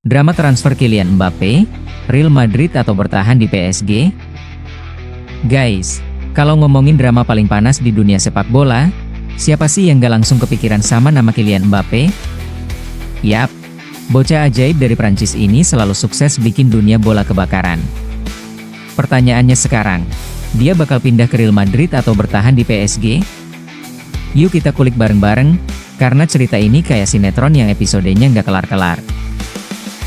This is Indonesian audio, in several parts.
Drama transfer Kylian Mbappe, Real Madrid atau bertahan di PSG? Guys, kalau ngomongin drama paling panas di dunia sepak bola, siapa sih yang gak langsung kepikiran sama nama Kylian Mbappe? Yap, bocah ajaib dari Prancis ini selalu sukses bikin dunia bola kebakaran. Pertanyaannya sekarang, dia bakal pindah ke Real Madrid atau bertahan di PSG? Yuk kita kulik bareng-bareng, karena cerita ini kayak sinetron yang episodenya nggak kelar-kelar.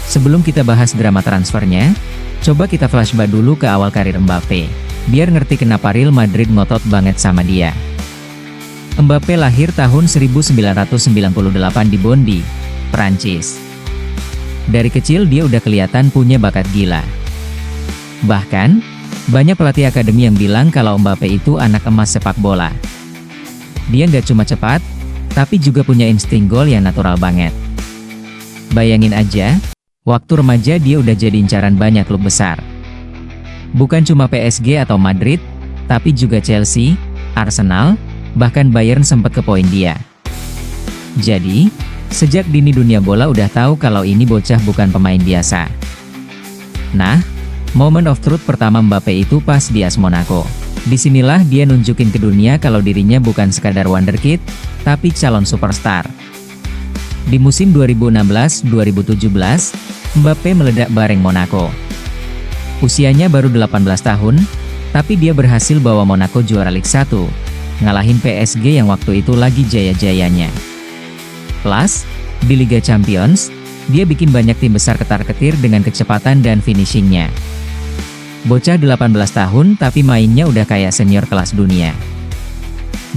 Sebelum kita bahas drama transfernya, coba kita flashback dulu ke awal karir Mbappe, biar ngerti kenapa Real Madrid ngotot banget sama dia. Mbappe lahir tahun 1998 di Bondy, Prancis. Dari kecil dia udah kelihatan punya bakat gila. Bahkan, banyak pelatih akademi yang bilang kalau Mbappe itu anak emas sepak bola. Dia nggak cuma cepat, tapi juga punya insting gol yang natural banget. Bayangin aja, waktu remaja dia udah jadi incaran banyak klub besar. Bukan cuma PSG atau Madrid, tapi juga Chelsea, Arsenal, bahkan Bayern sempat kepoin dia. Jadi, sejak dini dunia bola udah tahu kalau ini bocah bukan pemain biasa. Nah, moment of truth pertama Mbappe itu pas di AS Monaco. Disinilah dia nunjukin ke dunia kalau dirinya bukan sekadar wonderkid, tapi calon superstar. Di musim 2016-2017, Mbappe meledak bareng Monaco. Usianya baru 18 tahun, tapi dia berhasil bawa Monaco juara Ligue 1, ngalahin PSG yang waktu itu lagi jaya-jayanya. Plus, di Liga Champions, dia bikin banyak tim besar ketar-ketir dengan kecepatan dan finishingnya. Bocah 18 tahun tapi mainnya udah kayak senior kelas dunia.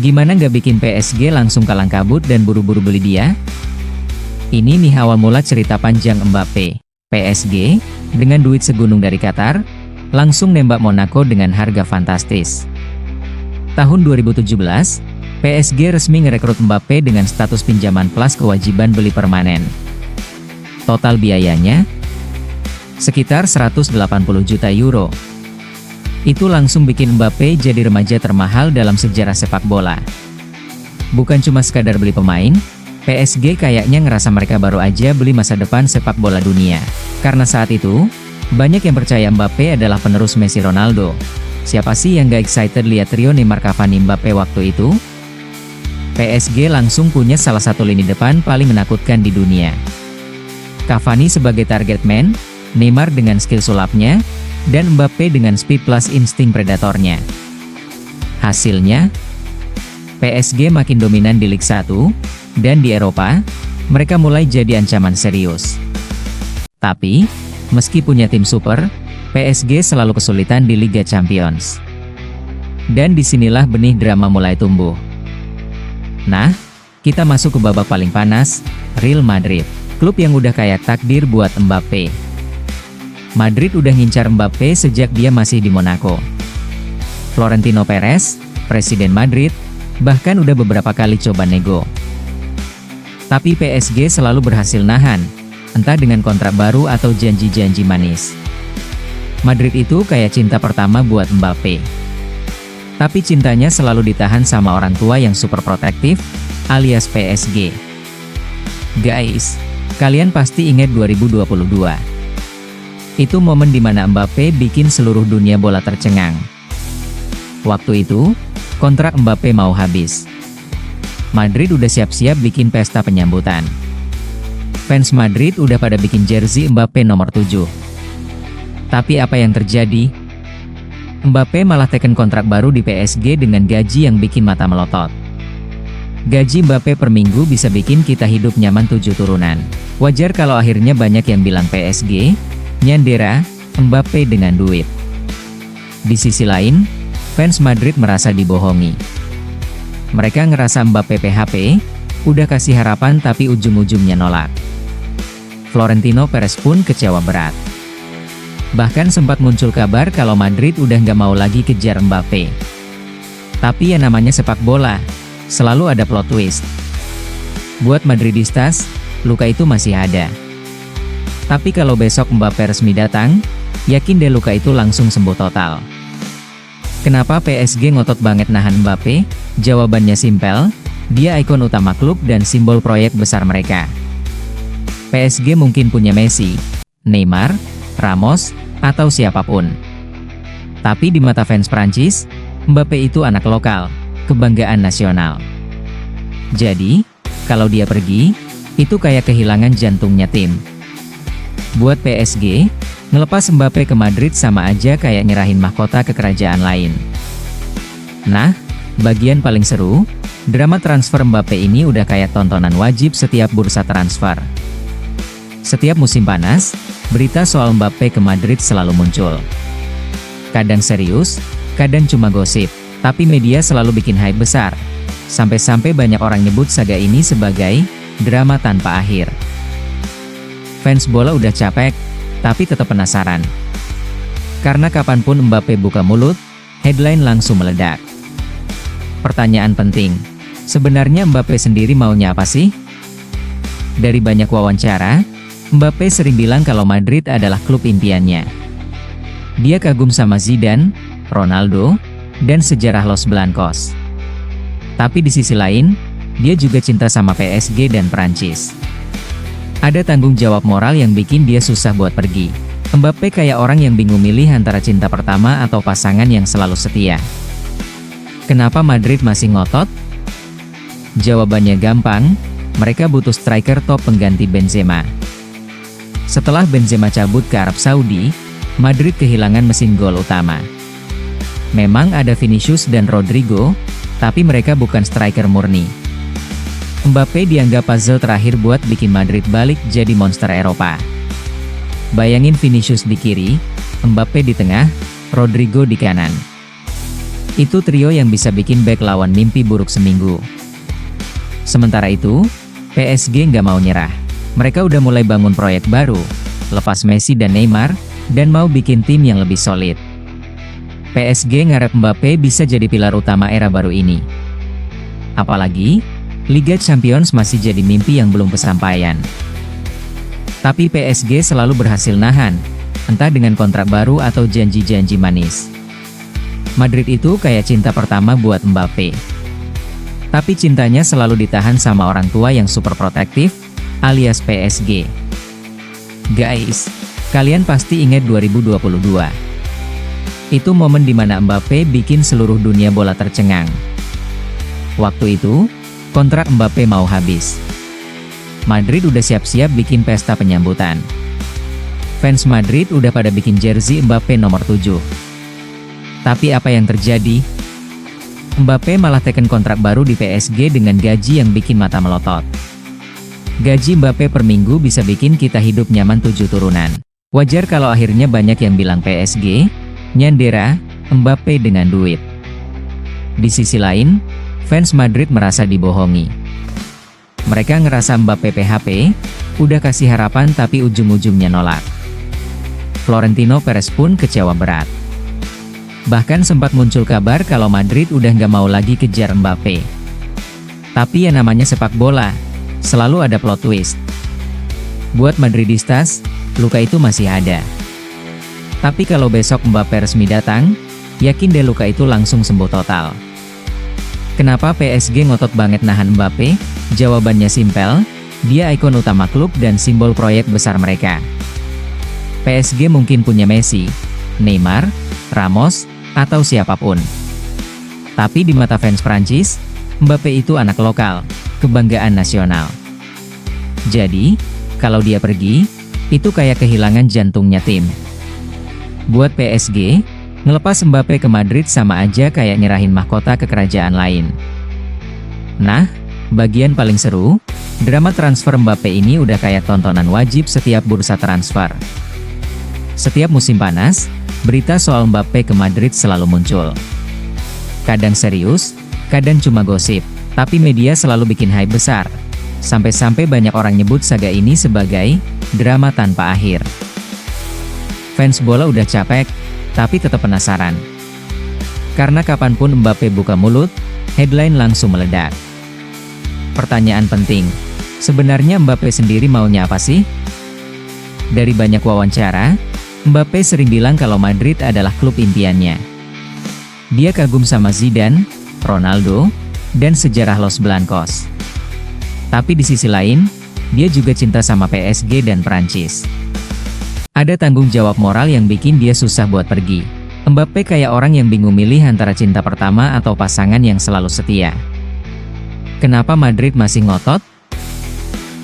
Gimana nggak bikin PSG langsung kalang kabut dan buru-buru beli dia? Ini nih awal mula cerita panjang Mbappe. PSG, dengan duit segunung dari Qatar, langsung nembak Monaco dengan harga fantastis. Tahun 2017, PSG resmi ngerekrut Mbappe dengan status pinjaman plus kewajiban beli permanen. Total biayanya sekitar 180 juta euro. Itu langsung bikin Mbappe jadi remaja termahal dalam sejarah sepak bola. Bukan cuma sekadar beli pemain, PSG kayaknya ngerasa mereka baru aja beli masa depan sepak bola dunia. Karena saat itu, banyak yang percaya Mbappe adalah penerus Messi Ronaldo. Siapa sih yang gak excited lihat trio Neymar Cavani Mbappe waktu itu? PSG langsung punya salah satu lini depan paling menakutkan di dunia. Cavani sebagai target man, Neymar dengan skill sulapnya, dan Mbappe dengan speed plus insting predatornya. Hasilnya, PSG makin dominan di Ligue 1, dan di Eropa, mereka mulai jadi ancaman serius. Tapi, meski punya tim super, PSG selalu kesulitan di Liga Champions. Dan disinilah benih drama mulai tumbuh. Nah, kita masuk ke babak paling panas, Real Madrid. Klub yang udah kayak takdir buat Mbappe. Madrid udah ngincar Mbappe sejak dia masih di Monaco. Florentino Perez, Presiden Madrid, bahkan udah beberapa kali coba nego. Tapi PSG selalu berhasil nahan, entah dengan kontrak baru atau janji-janji manis. Madrid itu kayak cinta pertama buat Mbappe. Tapi cintanya selalu ditahan sama orang tua yang super protektif, alias PSG. Guys, kalian pasti ingat 2022. Itu momen dimana Mbappe bikin seluruh dunia bola tercengang. Waktu itu, kontrak Mbappe mau habis. Madrid udah siap-siap bikin pesta penyambutan. Fans Madrid udah pada bikin jersey Mbappe nomor 7. Tapi apa yang terjadi? Mbappe malah teken kontrak baru di PSG dengan gaji yang bikin mata melotot. Gaji Mbappe per minggu bisa bikin kita hidup nyaman 7 turunan. Wajar kalau akhirnya banyak yang bilang PSG nyandera Mbappe dengan duit. Di sisi lain, fans Madrid merasa dibohongi. Mereka ngerasa Mbappe PHP, udah kasih harapan tapi ujung-ujungnya nolak. Florentino Perez pun kecewa berat. Bahkan sempat muncul kabar kalau Madrid udah nggak mau lagi kejar Mbappe. Tapi ya namanya sepak bola, selalu ada plot twist. Buat Madridistas, luka itu masih ada. Tapi kalau besok Mbappe resmi datang, yakin deh luka itu langsung sembuh total. Kenapa PSG ngotot banget nahan Mbappe? Jawabannya simpel, dia ikon utama klub dan simbol proyek besar mereka. PSG mungkin punya Messi, Neymar, Ramos, atau siapapun. Tapi di mata fans Prancis, Mbappe itu anak lokal, kebanggaan nasional. Jadi, kalau dia pergi, itu kayak kehilangan jantungnya tim. Buat PSG, ngelepas Mbappe ke Madrid sama aja kayak nyerahin mahkota ke kerajaan lain. Nah, bagian paling seru, drama transfer Mbappe ini udah kayak tontonan wajib setiap bursa transfer. Setiap musim panas, berita soal Mbappe ke Madrid selalu muncul. Kadang serius, kadang cuma gosip, tapi media selalu bikin hype besar. Sampai-sampai banyak orang nyebut saga ini sebagai drama tanpa akhir. Fans bola udah capek, tapi tetap penasaran. Karena kapanpun Mbappe buka mulut, headline langsung meledak. Pertanyaan penting, sebenarnya Mbappe sendiri maunya apa sih? Dari banyak wawancara, Mbappe sering bilang kalau Madrid adalah klub impiannya. Dia kagum sama Zidane, Ronaldo, dan sejarah Los Blancos. Tapi di sisi lain, dia juga cinta sama PSG dan Prancis. Ada tanggung jawab moral yang bikin dia susah buat pergi. Mbappe kayak orang yang bingung milih antara cinta pertama atau pasangan yang selalu setia. Kenapa Madrid masih ngotot? Jawabannya gampang, mereka butuh striker top pengganti Benzema. Setelah Benzema cabut ke Arab Saudi, Madrid kehilangan mesin gol utama. Memang ada Vinicius dan Rodrigo, tapi mereka bukan striker murni. Mbappe dianggap puzzle terakhir buat bikin Madrid balik jadi monster Eropa. Bayangin Vinicius di kiri, Mbappe di tengah, Rodrigo di kanan. Itu trio yang bisa bikin bek lawan mimpi buruk seminggu. Sementara itu, PSG nggak mau nyerah. Mereka udah mulai bangun proyek baru, lepas Messi dan Neymar, dan mau bikin tim yang lebih solid. PSG ngarep Mbappe bisa jadi pilar utama era baru ini. Apalagi, Liga Champions masih jadi mimpi yang belum kesampaian. Tapi PSG selalu berhasil nahan, entah dengan kontrak baru atau janji-janji manis. Madrid itu kayak cinta pertama buat Mbappe. Tapi cintanya selalu ditahan sama orang tua yang super protektif, alias PSG. Guys, kalian pasti ingat 2022. Itu momen dimana Mbappe bikin seluruh dunia bola tercengang. Waktu itu, kontrak Mbappe mau habis. Madrid udah siap-siap bikin pesta penyambutan. Fans Madrid udah pada bikin jersey Mbappe nomor 7. Tapi apa yang terjadi? Mbappe malah teken kontrak baru di PSG dengan gaji yang bikin mata melotot. Gaji Mbappe per minggu bisa bikin kita hidup nyaman 7 turunan. Wajar kalau akhirnya banyak yang bilang PSG nyandera Mbappe dengan duit. Di sisi lain, fans Madrid merasa dibohongi. Mereka ngerasa Mbappe PHP, udah kasih harapan tapi ujung-ujungnya nolak. Florentino Perez pun kecewa berat. Bahkan sempat muncul kabar kalau Madrid udah nggak mau lagi kejar Mbappe. Tapi yang namanya sepak bola, selalu ada plot twist. Buat Madridistas, luka itu masih ada. Tapi kalau besok Mbappe resmi datang, yakin deh luka itu langsung sembuh total. Kenapa PSG ngotot banget nahan Mbappe? Jawabannya simpel, dia ikon utama klub dan simbol proyek besar mereka. PSG mungkin punya Messi, Neymar, Ramos, atau siapapun. Tapi di mata fans Prancis, Mbappe itu anak lokal, kebanggaan nasional. Jadi, kalau dia pergi, itu kayak kehilangan jantungnya tim. Buat PSG, ngelepas Mbappe ke Madrid sama aja kayak nyerahin mahkota ke kerajaan lain. Nah, bagian paling seru, drama transfer Mbappe ini udah kayak tontonan wajib setiap bursa transfer. Setiap musim panas, berita soal Mbappe ke Madrid selalu muncul. Kadang serius, kadang cuma gosip, tapi media selalu bikin hype besar. Sampai-sampai banyak orang nyebut saga ini sebagai drama tanpa akhir. Fans bola udah capek, tapi tetap penasaran. Karena kapanpun Mbappe buka mulut, headline langsung meledak. Pertanyaan penting, sebenarnya Mbappe sendiri maunya apa sih? Dari banyak wawancara, Mbappe sering bilang kalau Madrid adalah klub impiannya. Dia kagum sama Zidane, Ronaldo, dan sejarah Los Blancos. Tapi di sisi lain, dia juga cinta sama PSG dan Prancis. Ada tanggung jawab moral yang bikin dia susah buat pergi. Mbappe kayak orang yang bingung milih antara cinta pertama atau pasangan yang selalu setia. Kenapa Madrid masih ngotot?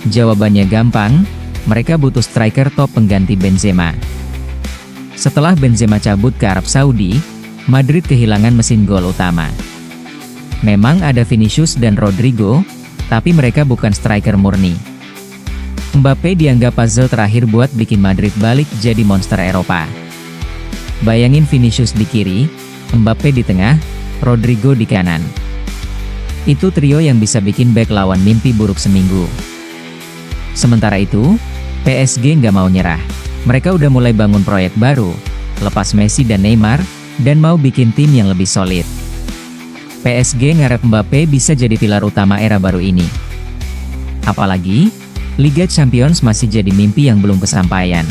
Jawabannya gampang, mereka butuh striker top pengganti Benzema. Setelah Benzema cabut ke Arab Saudi, Madrid kehilangan mesin gol utama. Memang ada Vinicius dan Rodrigo, tapi mereka bukan striker murni. Mbappe dianggap puzzle terakhir buat bikin Madrid balik jadi monster Eropa. Bayangin Vinicius di kiri, Mbappe di tengah, Rodrigo di kanan. Itu trio yang bisa bikin back lawan mimpi buruk seminggu. Sementara itu, PSG nggak mau nyerah. Mereka udah mulai bangun proyek baru, lepas Messi dan Neymar, dan mau bikin tim yang lebih solid. PSG ngarep Mbappe bisa jadi pilar utama era baru ini. Apalagi, Liga Champions masih jadi mimpi yang belum kesampaian.